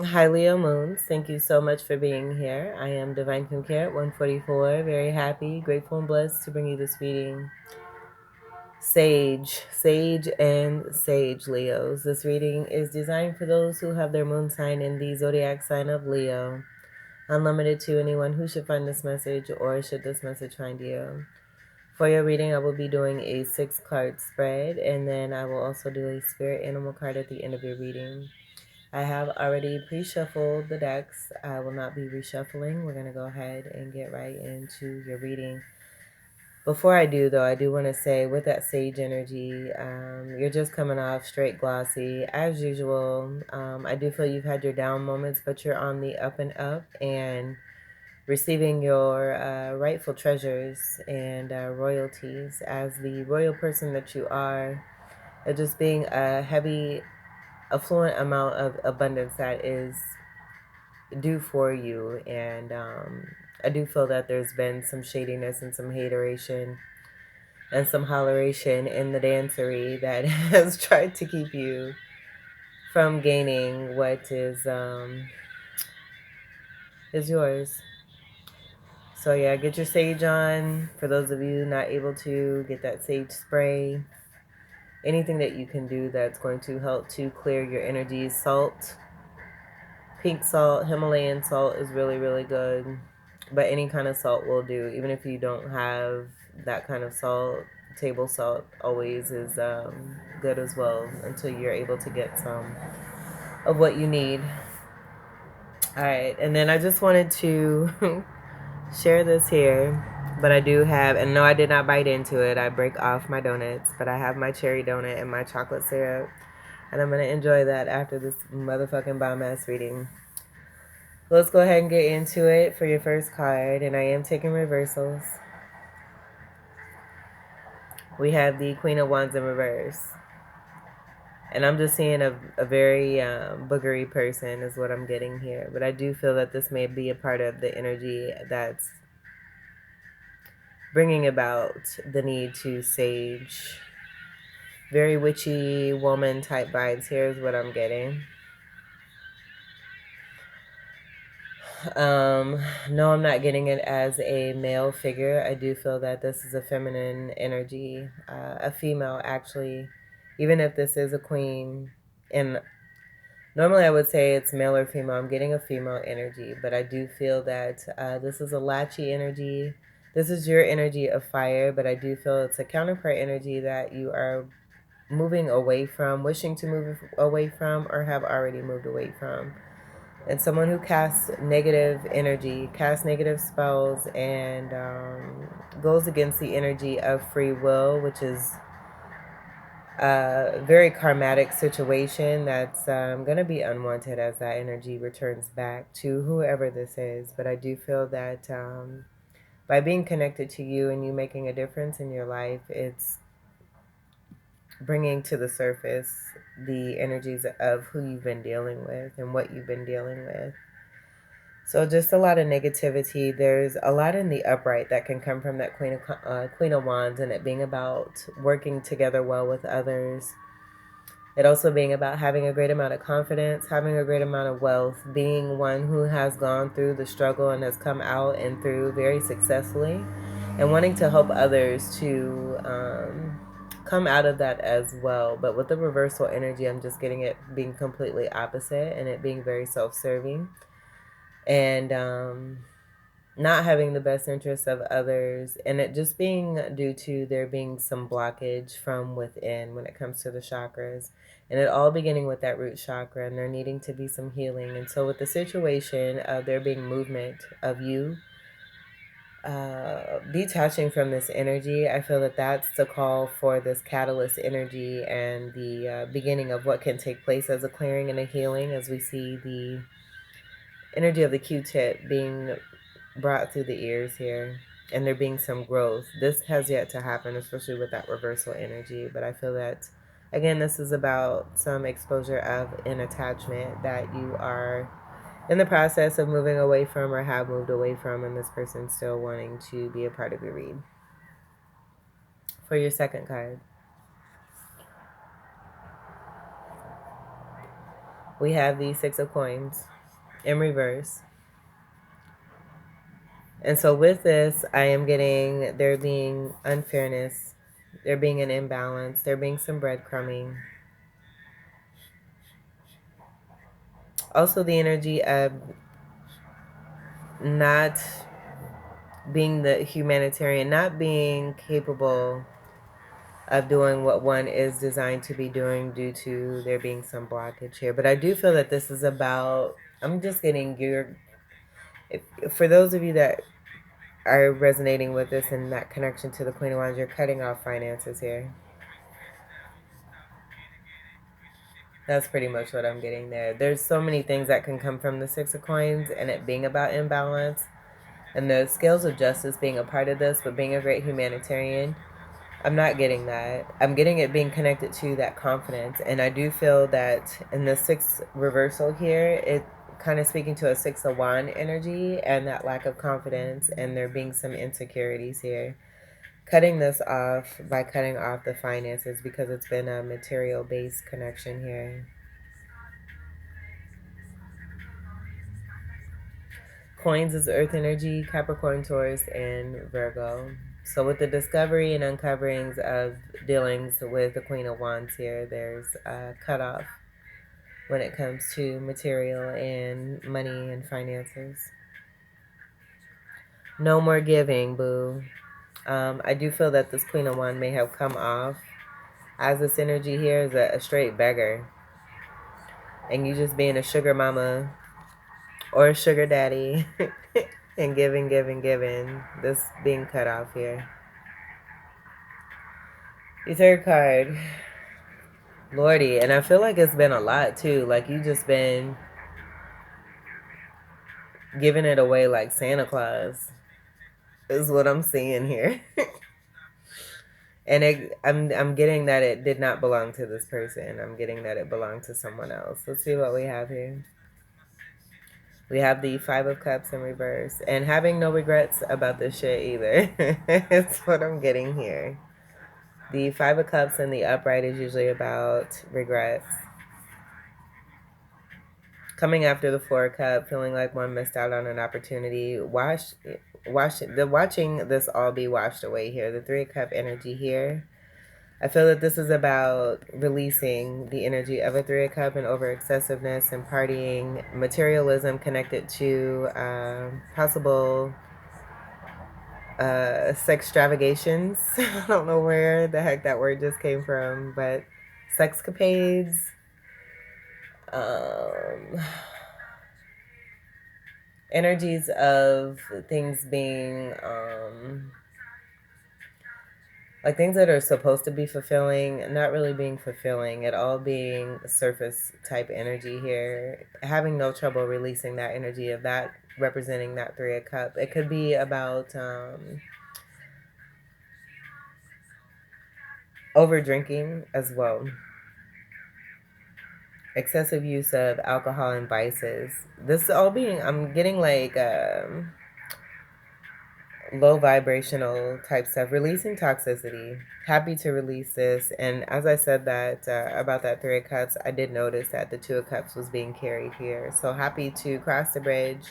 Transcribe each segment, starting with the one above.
Hi, Leo Moons. Thank you so much for being here. I am Divine Care at 144. Very happy, grateful, and blessed to bring you this reading. Sage, Leos. This reading is designed for those who have their moon sign in the zodiac sign of Leo. Unlimited to anyone who should find this message or should this message find you. For your reading, I will be doing a 6-card spread, and then I will also do a spirit animal card at the end of your reading. I have already pre-shuffled the decks. I will not be reshuffling. We're going to go ahead and get right into your reading. Before I do, though, I do want to say with that sage energy, you're just coming off straight glossy. As usual, I do feel you've had your down moments, but you're on the up and up and receiving your rightful treasures and royalties as the royal person that you are. Just being a heavy affluent amount of abundance that is due for you. And I do feel that there's been some shadiness and some hateration and some holleration in the dancery that has tried to keep you from gaining what is yours. So yeah, get your sage on. For those of you not able to, get that sage spray. Anything that you can do that's going to help to clear your energy. Salt, pink salt, Himalayan salt is really, really good. But any kind of salt will do. Even if you don't have that kind of salt, table salt always is good as well until you're able to get some of what you need. All right, and then I just wanted to share this here. But I do have, and no, I did not bite into it. I break off my donuts, but I have my cherry donut and my chocolate syrup. And I'm going to enjoy that after this motherfucking bomb ass reading. Let's go ahead and get into it for your first card, and I am taking reversals. We have the Queen of Wands in reverse. And I'm just seeing a very boogery person is what I'm getting here. But I do feel that this may be a part of the energy that's bringing about the need to sage. Very witchy woman type vibes here is what I'm getting. No, I'm not getting it as a male figure. I do feel that this is a feminine energy, a female actually, even if this is a queen. And normally I would say it's male or female. I'm getting a female energy, but I do feel that this is a latchy energy. This is your energy of fire, but I do feel it's a counterpart energy that you are moving away from, wishing to move away from, or have already moved away from. And someone who casts negative energy, casts negative spells, and goes against the energy of free will, which is a very karmatic situation that's going to be unwanted as that energy returns back to whoever this is. But I do feel that by being connected to you and you making a difference in your life, it's bringing to the surface the energies of who you've been dealing with and what you've been dealing with. So just a lot of negativity. There's a lot in the upright that can come from that Queen of Wands, and it being about working together well with others. It also being about having a great amount of confidence, having a great amount of wealth, being one who has gone through the struggle and has come out and through very successfully, and wanting to help others to come out of that as well. But with the reversal energy, I'm just getting it being completely opposite and it being very self-serving and not having the best interests of others, and it just being due to there being some blockage from within when it comes to the chakras, and it all beginning with that root chakra, and there needing to be some healing. And so with the situation of there being movement of you detaching from this energy, I feel that that's the call for this catalyst energy and the beginning of what can take place as a clearing and a healing, as we see the energy of the Q-tip being brought through the ears here, and there being some growth. This has yet to happen, especially with that reversal energy. But I feel that, again, this is about some exposure of an attachment that you are in the process of moving away from or have moved away from, and this person's still wanting to be a part of your read. For your second card, we have the Six of Coins in reverse. And so with this, I am getting there being unfairness, there being an imbalance, there being some breadcrumbing. Also the energy of not being the humanitarian, not being capable of doing what one is designed to be doing due to there being some blockage here. But I do feel that this is about, I'm just getting geared. For those of you that are resonating with this and that connection to the Queen of Wands, you're cutting off finances here. That's pretty much what I'm getting there. There's so many things that can come from the Six of Coins and it being about imbalance and the scales of justice being a part of this, but being a great humanitarian. I'm not getting that. I'm getting it being connected to that confidence. And I do feel that in the six reversal here, it kind of speaking to a Six of Wand energy and that lack of confidence and there being some insecurities here. Cutting this off by cutting off the finances because it's been a material based connection here. Coins is earth energy, Capricorn, Taurus, and Virgo. So with the discovery and uncoverings of dealings with the Queen of Wands here, there's a cutoff when it comes to material and money and finances. No more giving, boo. I do feel that this Queen of Wands may have come off as this energy here is a straight beggar. And you just being a sugar mama or a sugar daddy and giving. This being cut off here. The third card, Lordy, and I feel like it's been a lot too. Like you just been giving it away like Santa Claus is what I'm seeing here. And I'm getting that it did not belong to this person. I'm getting that it belonged to someone else. Let's see what we have here. We have the Five of Cups in reverse. And having no regrets about this shit either. That's what I'm getting here. The Five of Cups in the upright is usually about regrets. Coming after the Four of Cups, feeling like one missed out on an opportunity. Watching this all be washed away here. The Three of Cup energy here. I feel that this is about releasing the energy of a Three of Cup and over excessiveness and partying, materialism connected to possible sex extravagations. I don't know where the heck that word just came from, but sexcapades. Energies of things being like things that are supposed to be fulfilling, not really being fulfilling, it all being surface type energy here. Having no trouble releasing that energy of that representing that Three of Cup. It could be about over drinking as well. Excessive use of alcohol and vices. This all being, I'm getting like low vibrational type stuff, releasing toxicity. Happy to release this. And as I said that about that Three of Cups, I did notice that the Two of Cups was being carried here. So happy to cross the bridge.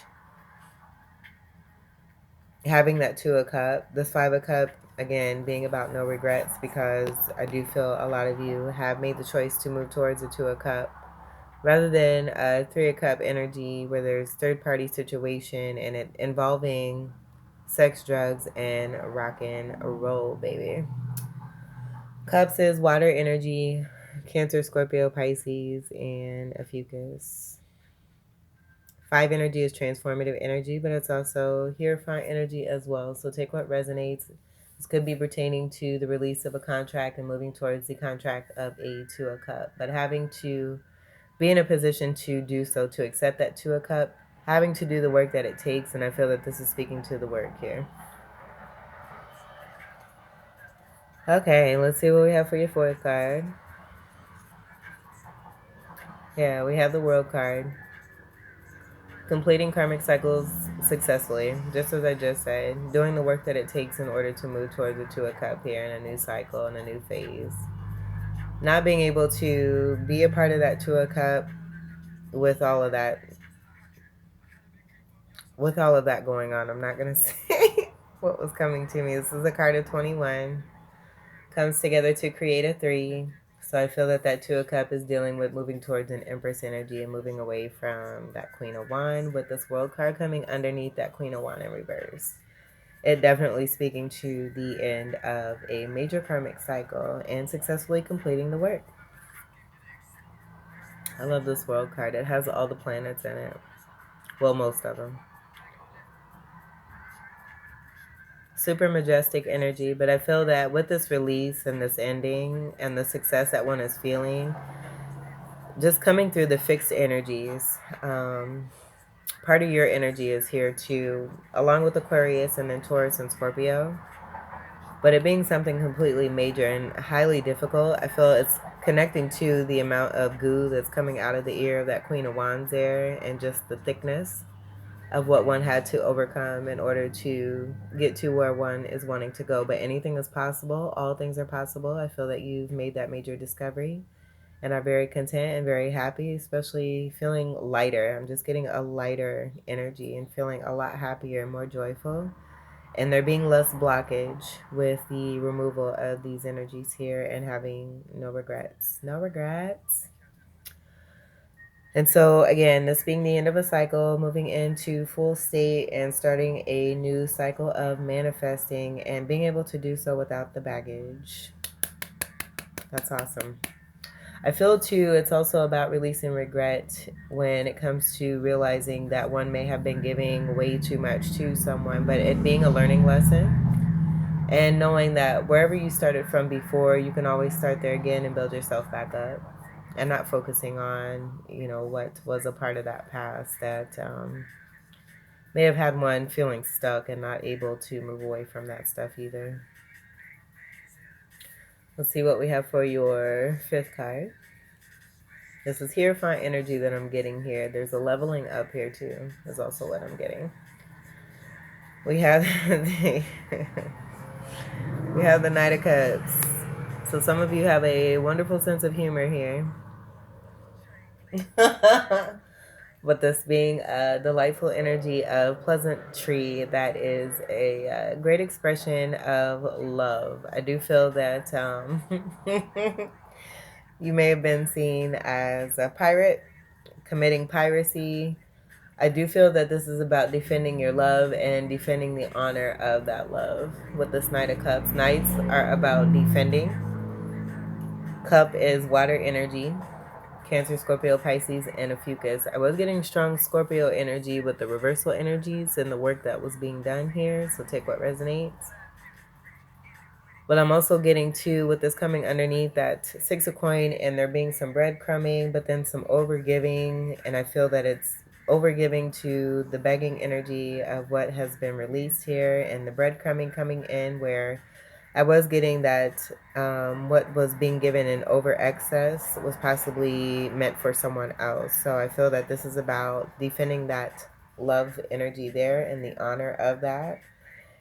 Having that Two of Cups, this Five of Cups, again, being about no regrets because I do feel a lot of you have made the choice to move towards a Two of Cups rather than a Three of Cups energy where there's third party situation and it involving sex, drugs, and rock and roll, baby. Cups is water energy, Cancer, Scorpio, Pisces, and a Fucus. Five energy is transformative energy, but it's also Hierophant energy as well. So take what resonates. This could be pertaining to the release of a contract and moving towards the contract of a Two of Cup. But having to be in a position to do so, to accept that Two of Cup, having to do the work that it takes, and I feel that this is speaking to the work here. Okay, let's see what we have for your fourth card. Yeah, we have the World card. Completing karmic cycles successfully, just as I just said. Doing the work that it takes in order to move towards the Two of Cup here in a new cycle and a new phase. Not being able to be a part of that Two of Cup with all of that, going on, I'm not gonna say what was coming to me. This is a card of 21. Comes together to create a 3. So I feel that that 2 of Cup is dealing with moving towards an Empress energy and moving away from that Queen of Wand, with this World card coming underneath that Queen of Wand in reverse. It definitely speaking to the end of a major karmic cycle and successfully completing the work. I love this World card. It has all the planets in it. Well, most of them. Super majestic energy, but I feel that with this release and this ending and the success that one is feeling, just coming through the fixed energies, part of your energy is here too, along with Aquarius and then Taurus and Scorpio. But it being something completely major and highly difficult, I feel it's connecting to the amount of goo that's coming out of the ear of that Queen of Wands there, and just the thickness of what one had to overcome in order to get to where one is wanting to go. But anything is possible. All things are possible. I feel that you've made that major discovery and are very content and very happy, especially feeling lighter. I'm just getting a lighter energy and feeling a lot happier and more joyful. And there being less blockage with the removal of these energies here, and having no regrets. No regrets. And so, again, this being the end of a cycle, moving into full state and starting a new cycle of manifesting and being able to do so without the baggage. That's awesome. I feel too, it's also about releasing regret when it comes to realizing that one may have been giving way too much to someone, but it being a learning lesson. And knowing that wherever you started from before, you can always start there again and build yourself back up. And not focusing on, what was a part of that past that may have had one feeling stuck and not able to move away from that stuff either. Let's see what we have for your 5th card. This is Hierophant energy that I'm getting here. There's a leveling up here too. Is also what I'm getting. We have we have the Knight of Cups. So some of you have a wonderful sense of humor here. But this being a delightful energy of pleasantry that is a great expression of love. I do feel that you may have been seen as a pirate committing piracy. I do feel that this is about defending your love and defending the honor of that love. With this Knight of Cups, Knights are about defending. Cup is water energy. Cancer, Scorpio, Pisces, and a Fucus. I was getting strong Scorpio energy with the reversal energies and the work that was being done here, so take what resonates. But I'm also getting to, with this coming underneath, that 6 of coin, and there being some breadcrumbing, but then some overgiving, and I feel that it's overgiving to the begging energy of what has been released here, and the breadcrumbing coming in where I was getting that what was being given in over excess was possibly meant for someone else. So I feel that this is about defending that love energy there and the honor of that.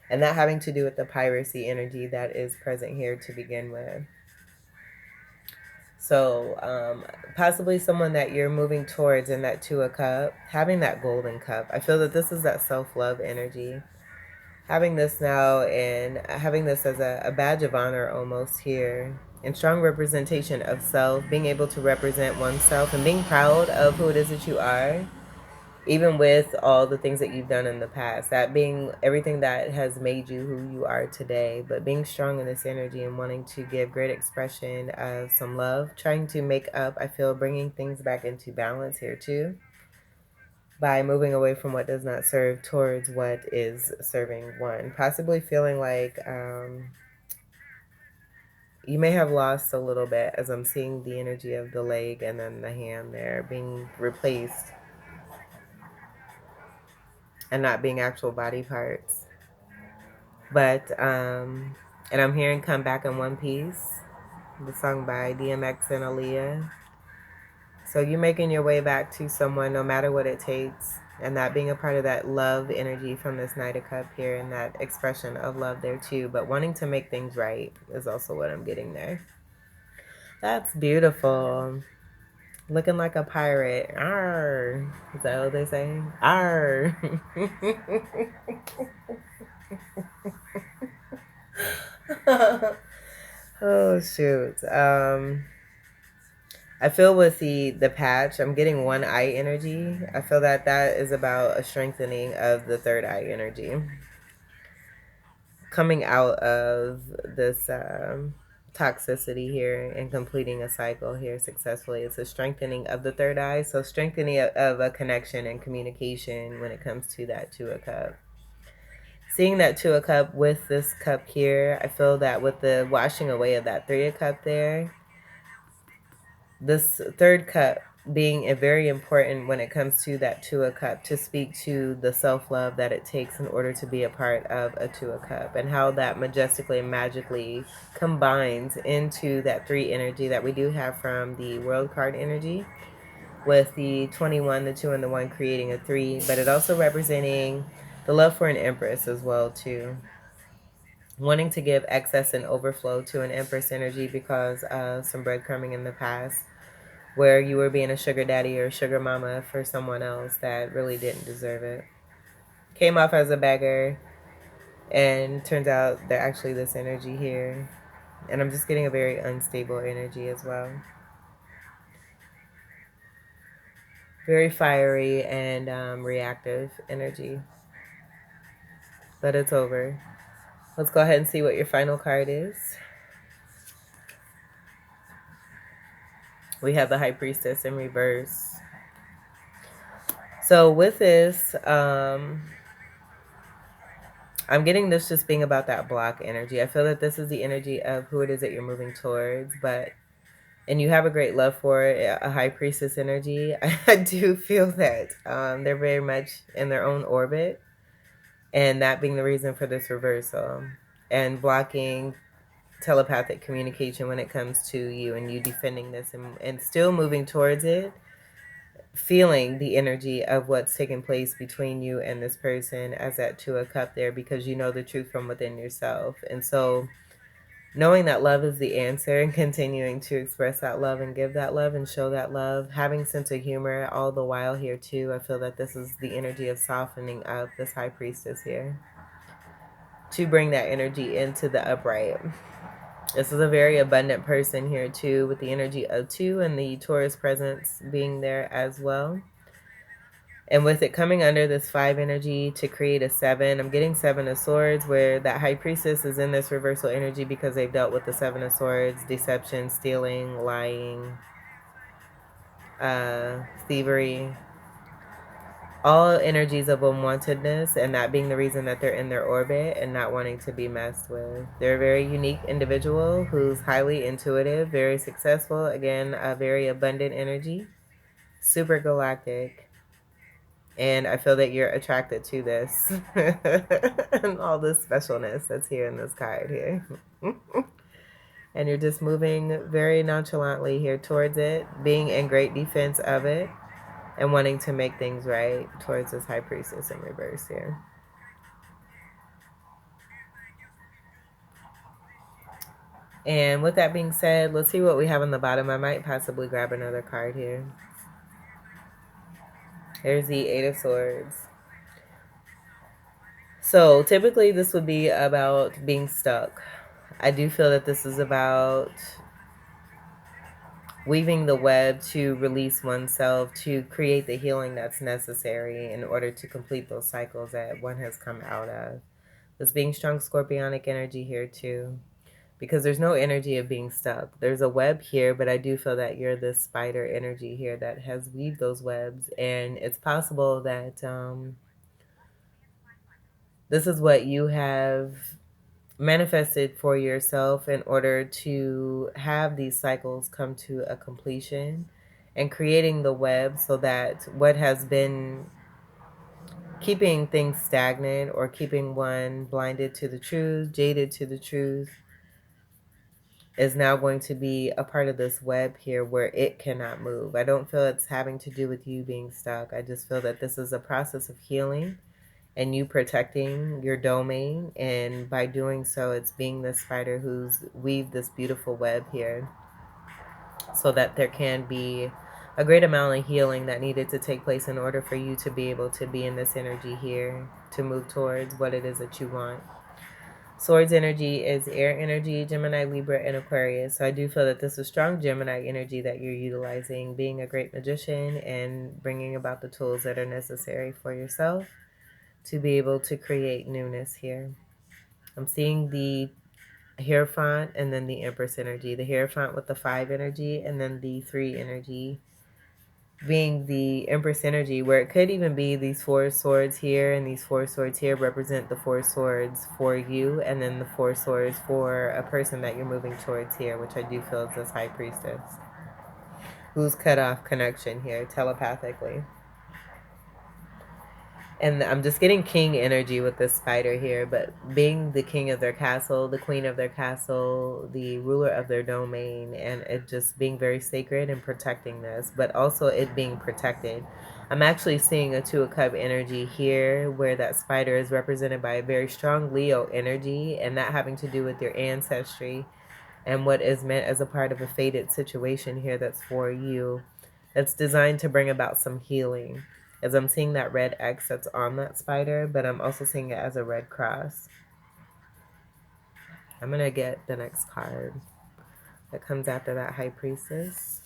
And that having to do with the piracy energy that is present here to begin with. So possibly someone that you're moving towards in that 2 of Cup, having that golden cup. I feel that this is that self-love energy. Having this now and having this as a badge of honor almost here, and strong representation of self, being able to represent oneself and being proud of who it is that you are, even with all the things that you've done in the past, that being everything that has made you who you are today, but being strong in this energy and wanting to give great expression of some love, trying to make up, I feel, bringing things back into balance here too, by moving away from what does not serve towards what is serving one. Possibly feeling like you may have lost a little bit, as I'm seeing the energy of the leg and then the hand there being replaced and not being actual body parts. But, and I'm hearing Come Back in One Piece, the song by DMX and Aaliyah. So you're making your way back to someone no matter what it takes. And that being a part of that love energy from this Knight of Cup here, and that expression of love there too. But wanting to make things right is also what I'm getting there. That's beautiful. Looking like a pirate. Arr. Is that what they say? Arr. Oh shoot. I feel with the patch, I'm getting one eye energy. I feel that that is about a strengthening of the third eye energy. Coming out of this toxicity here and completing a cycle here successfully. It's a strengthening of the third eye. So strengthening of a connection and communication when it comes to that Two of Cup. Seeing that Two of Cup with this cup here, I feel that with the washing away of that Three of Cup there, this third cup being a very important when it comes to that Two of Cup, to speak to the self-love that it takes in order to be a part of a Two of Cup, and how that majestically and magically combines into that three energy that we do have from the world card energy, with the 21, the 2, and the 1 creating a 3, but it also representing the love for an empress as well too, wanting to give excess and overflow to an empress energy because of some breadcrumbing in the past where you were being a sugar daddy or sugar mama for someone else that really didn't deserve it. Came off as a beggar, and turns out they're actually this energy here. And I'm just getting a very unstable energy as well. Very fiery and reactive energy. But it's over. Let's go ahead and see what your final card is. We have the High Priestess in reverse. So with this, I'm getting this just being about that block energy. I feel that this is the energy of who it is that you're moving towards, and you have a great love for it, a high priestess energy. I do feel that they're very much in their own orbit, and that being the reason for this reversal and blocking telepathic communication when it comes to you and you defending this and still moving towards it, feeling the energy of what's taking place between you and this person as that Two of Cup there, because you know the truth from within yourself. And so knowing that love is the answer and continuing to express that love and give that love and show that love, having sense of humor all the while here too. I feel that this is the energy of softening up this high priestess here to bring that energy into the upright. This is a very abundant person here too, with the energy of 2 and the Taurus presence being there as well. And with it coming under this 5 energy to create a 7, I'm getting 7 of Swords, where that High Priestess is in this reversal energy because they've dealt with the 7 of Swords, deception, stealing, lying, thievery, all energies of unwantedness, and that being the reason that they're in their orbit and not wanting to be messed with. They're a very unique individual who's highly intuitive, very successful, again, a very abundant energy, super galactic. And I feel that you're attracted to this and all this specialness that's here in this card here. And you're just moving very nonchalantly here towards it, being in great defense of it, and wanting to make things right towards this High Priestess in reverse here. And with that being said, let's see what we have on the bottom. I might possibly grab another card here. Here's the 8 of Swords. So typically this would be about being stuck. I do feel that this is about weaving the web to release oneself, to create the healing that's necessary in order to complete those cycles that one has come out of. This being strong scorpionic energy here too, because there's no energy of being stuck. There's a web here, but I do feel that you're this spider energy here that has weaved those webs, and it's possible that this is what you have manifested for yourself in order to have these cycles come to a completion, and creating the web so that what has been keeping things stagnant or keeping one blinded to the truth, jaded to the truth, is now going to be a part of this web here where it cannot move. I don't feel it's having to do with you being stuck. I just feel that this is a process of healing and you protecting your domain, and by doing so, it's being the spider who's weaved this beautiful web here so that there can be a great amount of healing that needed to take place in order for you to be able to be in this energy here to move towards what it is that you want. Swords energy is air energy, Gemini, Libra, and Aquarius. So I do feel that this is strong Gemini energy that you're utilizing, being a great magician and bringing about the tools that are necessary for yourself to be able to create newness here. I'm seeing the Hierophant and then the Empress energy. The Hierophant with the 5 energy and then the 3 energy being the Empress energy, where it could even be these 4 swords here and these 4 swords here represent the 4 swords for you, and then the 4 swords for a person that you're moving towards here, which I do feel is this High Priestess who's cut off connection here telepathically. And I'm just getting king energy with this spider here, but being the king of their castle, the queen of their castle, the ruler of their domain, and it just being very sacred and protecting this, but also it being protected. I'm actually seeing a 2 of Cup energy here where that spider is represented by a very strong Leo energy, and that having to do with your ancestry and what is meant as a part of a fated situation here that's for you. That's designed to bring about some healing. As I'm seeing that red X that's on that spider, but I'm also seeing it as a red cross. I'm going to get the next card that comes after that High Priestess.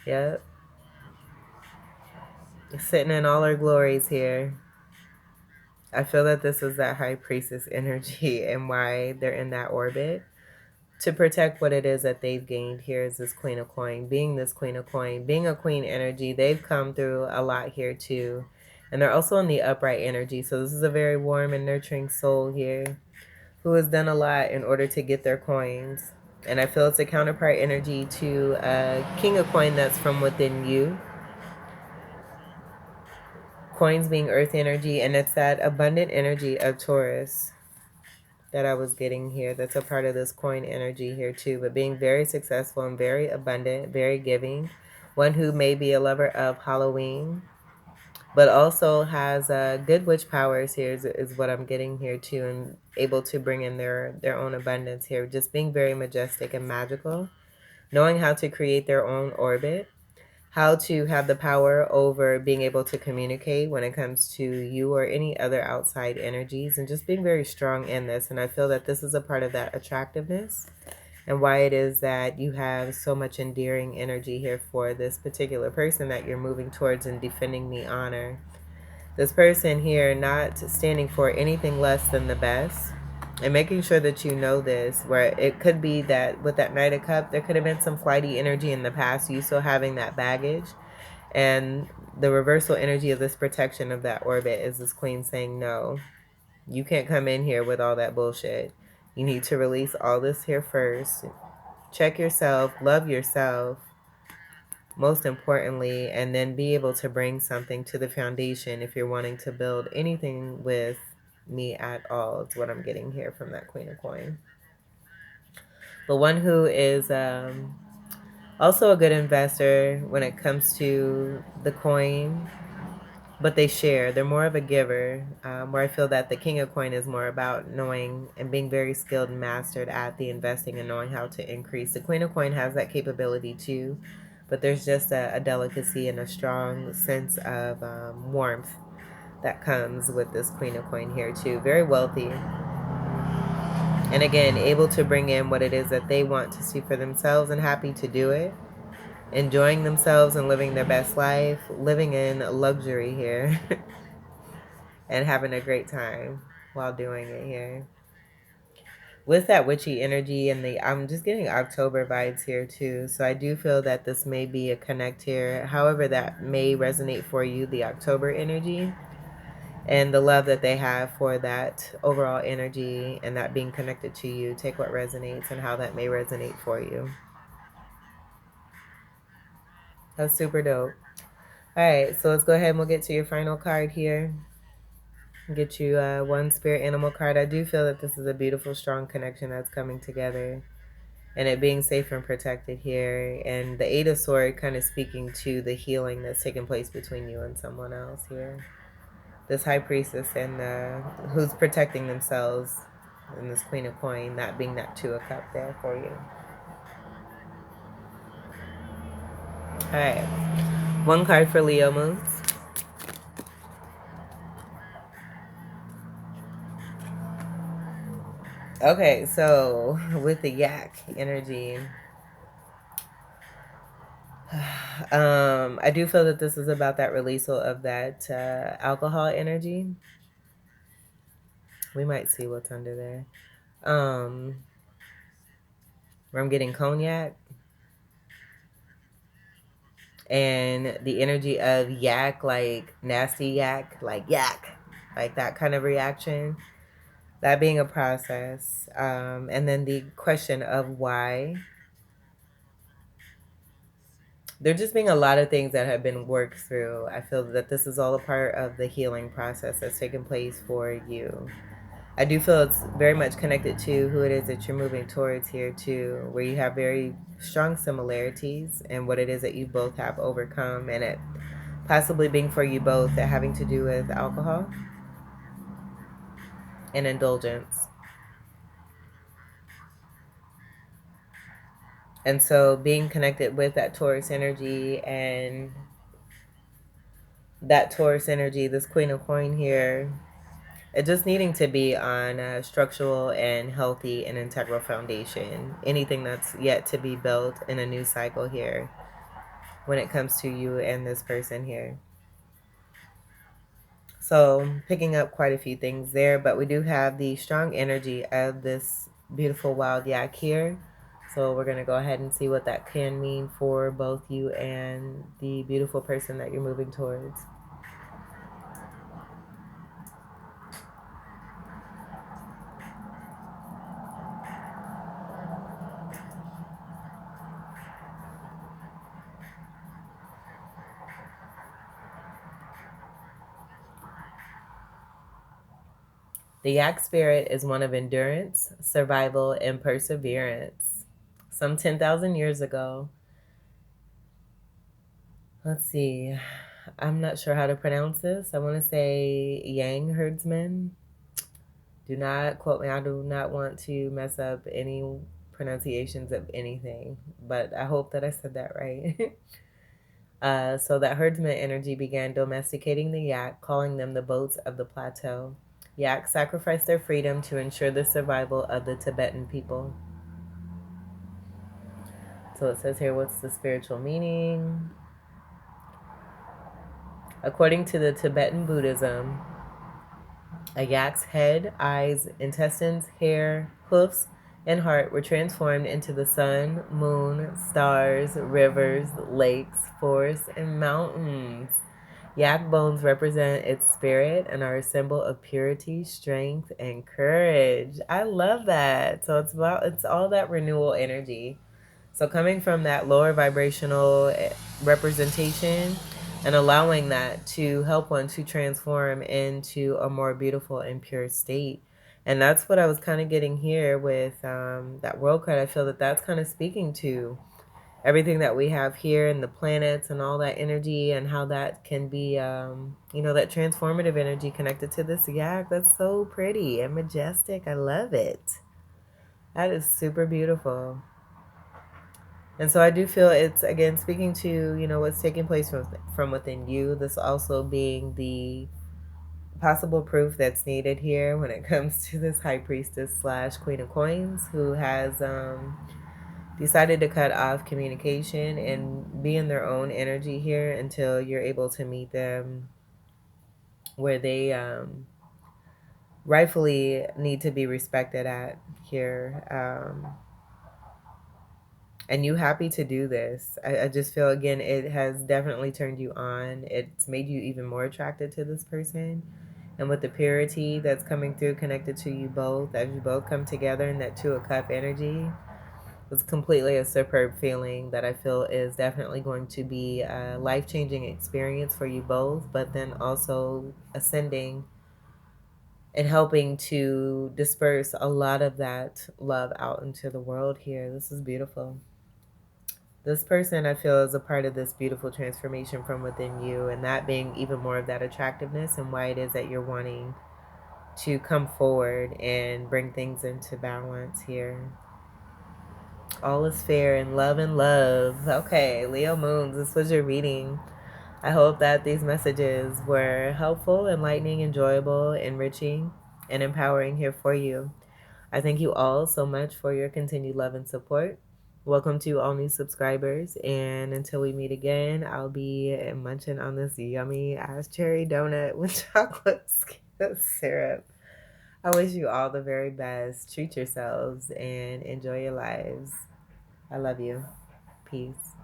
Yep. Sitting in all her glories here. I feel that this is that High Priestess energy and why they're in that orbit. To protect what it is that they've gained here is this Queen of Coin. Being this Queen of Coin, being a Queen energy, they've come through a lot here too. And they're also in the upright energy. So this is a very warm and nurturing soul here who has done a lot in order to get their coins. And I feel it's a counterpart energy to a King of Coin that's from within you. Coins being earth energy, and it's that abundant energy of Taurus that I was getting here. That's a part of this coin energy here too, but being very successful and very abundant, very giving. One who may be a lover of Halloween, but also has good witch powers here is what I'm getting here too, and able to bring in their own abundance here. Just being very majestic and magical, knowing how to create their own orbit, how to have the power over being able to communicate when it comes to you or any other outside energies, and just being very strong in this. And I feel that this is a part of that attractiveness and why it is that you have so much endearing energy here for this particular person that you're moving towards and defending the honor. This person here not standing for anything less than the best, and making sure that you know this, where it could be that with that Knight of Cup, there could have been some flighty energy in the past, you still having that baggage. And the reversal energy of this protection of that orbit is this Queen saying, no, you can't come in here with all that bullshit. You need to release all this here first. Check yourself, love yourself, most importantly, and then be able to bring something to the foundation if you're wanting to build anything with me at all. It's what I'm getting here from that Queen of Coin. But one who is also a good investor when it comes to the coin, but they share. They're more of a giver, where I feel that the King of Coin is more about knowing and being very skilled and mastered at the investing and knowing how to increase. The Queen of Coin has that capability too, but there's just a delicacy and a strong sense of warmth that comes with this Queen of Coin here too. Very wealthy. And again, able to bring in what it is that they want to see for themselves and happy to do it. Enjoying themselves and living their best life. Living in luxury here. And having a great time while doing it here. With that witchy energy and I'm just getting October vibes here too. So I do feel that this may be a connect here. However, that may resonate for you, the October energy. And the love that they have for that overall energy and that being connected to you. Take what resonates and how that may resonate for you. That's super dope. All right, so let's go ahead and we'll get to your final card here. Get you one spirit animal card. I do feel that this is a beautiful, strong connection that's coming together. And it being safe and protected here. And the Eight of Swords kind of speaking to the healing that's taking place between you and someone else here. This High Priestess and who's protecting themselves, and this Queen of Coin, that being that Two of Cup there for you. All right. One card for Leo moons. Okay, so with the yak energy, I do feel that this is about that release of that alcohol energy. We might see what's under there. Where I'm getting cognac and the energy of yak, like nasty yak, like that kind of reaction. That being a process. And then the question of why. There just being a lot of things that have been worked through. I feel that this is all a part of the healing process that's taken place for you. I do feel it's very much connected to who it is that you're moving towards here too, where you have very strong similarities and what it is that you both have overcome, and it possibly being for you both that having to do with alcohol and indulgence. And so being connected with that Taurus energy and that Taurus energy, this Queen of Coin here, it just needing to be on a structural and healthy and integral foundation. Anything that's yet to be built in a new cycle here when it comes to you and this person here. So picking up quite a few things there, but we do have the strong energy of this beautiful wild yak here. So we're going to go ahead and see what that can mean for both you and the beautiful person that you're moving towards. The yak spirit is one of endurance, survival, and perseverance. Some 10,000 years ago, let's see, I'm not sure how to pronounce this. I want to say Yang herdsman. Do not quote me. I do not want to mess up any pronunciations of anything, but I hope that I said that right. So that herdsman energy began domesticating the yak, calling them the boats of the plateau. Yaks sacrificed their freedom to ensure the survival of the Tibetan people. So it says here, what's the spiritual meaning? According to the Tibetan Buddhism, a yak's head, eyes, intestines, hair, hoofs, and heart were transformed into the sun, moon, stars, rivers, lakes, forests, and mountains. Yak bones represent its spirit and are a symbol of purity, strength, and courage. I love that. So it's all that renewal energy. So coming from that lower vibrational representation and allowing that to help one to transform into a more beautiful and pure state. And that's what I was kind of getting here with that world card. I feel that that's kind of speaking to everything that we have here and the planets and all that energy and how that can be, that transformative energy connected to this yak. That's so pretty and majestic. I love it. That is super beautiful. And so I do feel it's, again, speaking to, what's taking place from within you. This also being the possible proof that's needed here when it comes to this high priestess / queen of coins who has decided to cut off communication and be in their own energy here until you're able to meet them where they rightfully need to be respected at here. And you happy to do this. I just feel, again, it has definitely turned you on. It's made you even more attracted to this person. And with the purity that's coming through connected to you both, as you both come together in that Two of Cup energy, it's completely a superb feeling that I feel is definitely going to be a life-changing experience for you both, but then also ascending and helping to disperse a lot of that love out into the world here. This is beautiful. This person, I feel, is a part of this beautiful transformation from within you, and that being even more of that attractiveness and why it is that you're wanting to come forward and bring things into balance here. All is fair in love and love. Okay, Leo Moons, this was your reading. I hope that these messages were helpful, enlightening, enjoyable, enriching, and empowering here for you. I thank you all so much for your continued love and support. Welcome to all new subscribers. And until we meet again, I'll be munching on this yummy ass cherry donut with chocolate syrup. I wish you all the very best. Treat yourselves and enjoy your lives. I love you. Peace.